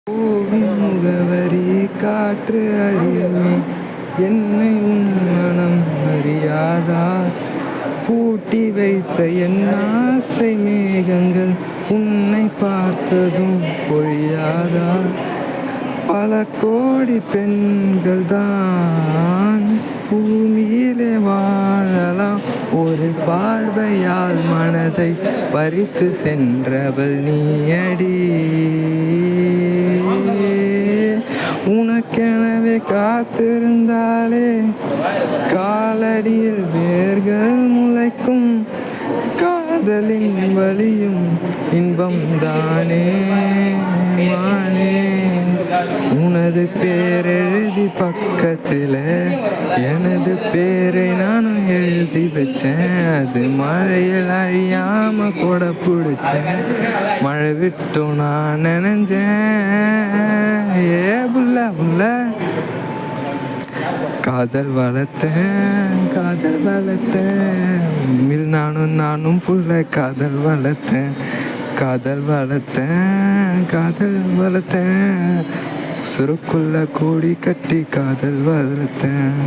பூவின் முகவரி காற்று அறியுமே, என்னை உன் மனம் அறியாதா? பூட்டி வைத்த என் ஆசை மேகங்கள் உன்னை பார்த்ததும் பொழியாதா? பல கோடி பெண்கள் தான் பூமியிலே வாழலாம், ஒரு பார்வையால் மனதை பறித்து சென்றவள் நீயடி. உனக்கெனவே காத்திருந்தாலே காலடியில் வேர்கள் முளைக்கும், காதலின் வலியும் இன்பம் தானே மானே. உனது பேரெழுதி பக்கத்தில் எனது பேரை நானும் எழுதி வச்சேன், அது மழையில் அழியாம கூட பிடிச்சேன், மழை விட்டும் நான் நினைஞ்சேன். ஏ புள்ள புள்ள காதல் வளர்த்தேன் காதல் வளர்த்தேன், நானும் புள்ள காதல் வளர்த்தேன் காதல் வளர்த்தேன் காதல் வளர்த்தேன், சுருக்குள்ள கூடி கட்டி காதல் வளர்த்தேன்.